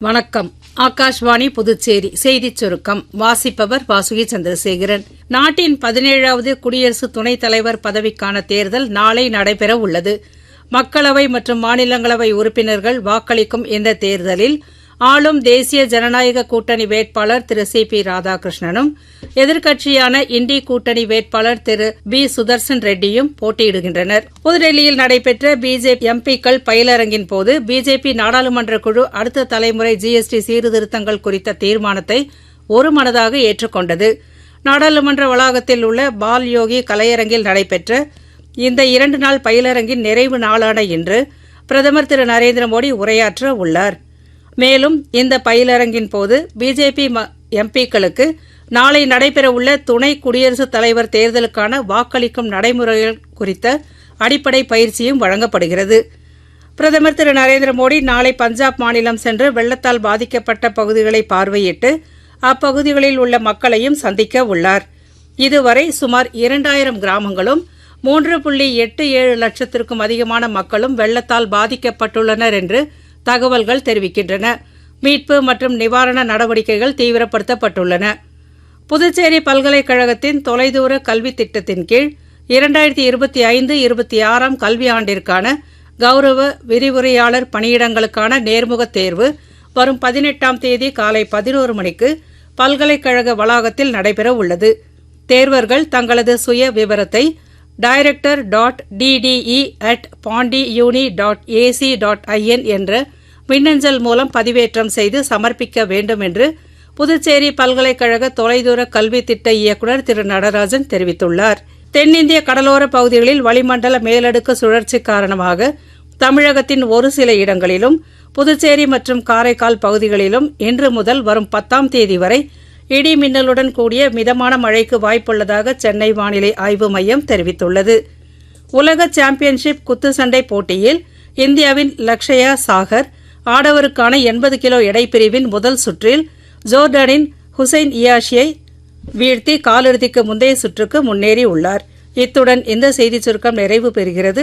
வணக்கம். ஆகாஷ்வாணி புதுச்சேரி செய்திச் சுருக்கம். வாசிப்பவர் வாசுகி சந்திரசேகரன். நாட்டின் 17வது குடியரசு துணைத் தலைவர் பதவிக்கான தேர்தல் நாளை நடைபெற உள்ளது. மக்களவை மற்றும் மாநிலங்களவை உறுப்பினர்கள் வாக்களிக்கும் இந்த தேர்தலில் ஆளும் தேசிய ஜனநாயக கூட்டணி வேட்பாளர் திரு சி.பி. ராதாகிருஷ்ணனும் எதிர்க்கட்சியான இண்டி கூட்டணி வேட்பாளர் திரு பி. சுதர்சன் ரெட்டியும் போட்டியிடுகின்றனர். புதுடெல்லியில் நடைபெற்ற பிஜேபி எம்பிக்கள் பயிலரங்கின் போது பிஜேபி நாடாளுமன்ற குழு அடுத்த தலைமுறை ஜிஎஸ்டி சீர்திருத்தங்கள் குறித்த தீர்மானத்தை ஒருமனதாக ஏற்றுக்கொண்டது. நாடாளுமன்ற வளாகத்தில் உள்ள பால் யோகி கலையரங்கில் நடைபெற்ற இந்த 2 நாள் பயிலரங்கின் நிறைவு நாளான இன்று பிரதமர் திரு நரேந்திர மோடி உரையாற்ற உள்ளார். மேலும் இந்த பயிலரங்கின் போது பிஜேபி எம்பிக்களுக்கு நாளை நடைபெறவுள்ள துணை குடியரசுத் தலைவர் தேர்தலுக்கான வாக்களிக்கும் நடைமுறைகள் குறித்த அடிப்படை பயிற்சியும் வழங்கப்படுகிறது. பிரதமர் திரு நரேந்திர மோடி நாளை பஞ்சாப் மாநிலம் சென்று வெள்ளத்தால் பாதிக்கப்பட்ட பகுதிகளை பார்வையிட்டு அப்பகுதிகளில் உள்ள மக்களையும் சந்திக்க உள்ளார். இதுவரை சுமார் 2000 கிராமங்களும் 3.87 லட்சத்திற்கும் அதிகமான மக்களும் வெள்ளத்தால் பாதிக்கப்பட்டுள்ளனர் என்று தகவல்கள் தெரிவிக்கின்றன. மீட்பு மற்றும் நிவாரண நடவடிக்கைகள் தீவிரப்படுத்தப்பட்டுள்ளன. புதுச்சேரி பல்கலைக்கழகத்தின் தொலைதூர கல்வி திட்டத்தின் கீழ் 2025-26 கல்வியாண்டிற்கான கௌரவ விரிவுரையாளர் பணியிடங்களுக்கான நேர்முகத் தேர்வு வரும் 18ஆம் தேதி காலை 11 மணிக்கு பல்கலைக்கழக வளாகத்தில் நடைபெற உள்ளது. தேர்வர்கள் தங்களது சுய விவரத்தை director.ddE@pondiuni.ac.in என்ற மின்னஞ்சல் மூலம் பதிவேற்றம் செய்து சமர்ப்பிக்க வேண்டும் என்று புதுச்சேரி பல்கலைக்கழக தொலைதூர கல்வி திட்ட இயக்குநர் திரு நடராஜன் தெரிவித்துள்ளார். தென்னிந்திய கடலோர பகுதிகளில் வளிமண்டல மேலடுக்கு சுழற்சி காரணமாக தமிழகத்தின் ஒரு சில இடங்களிலும் புதுச்சேரி மற்றும் காரைக்கால் பகுதிகளிலும் இன்று முதல் வரும் 10ஆம் தேதி வரை இடி மின்னலுடன் கூடிய மிதமான மழைக்கு வாய்ப்புள்ளதாக சென்னை வானிலை ஆய்வு மையம் தெரிவித்துள்ளது. உலக சாம்பியன்ஷிப் குத்துச்சண்டை போட்டியில் இந்தியாவின் லக்ஷயா சாகர் ஆடவருக்கான 80 கிலோ எடைப்பிரிவின் முதல் சுற்றில் ஜோர்டானின் ஹுசைன் இயாஷியை வீழ்த்தி காலிறுதிக்கு முந்தைய சுற்றுக்கு முன்னேறியுள்ளார். இத்துடன் இந்த செய்திச் சுருக்கம் நிறைவு பெறுகிறது.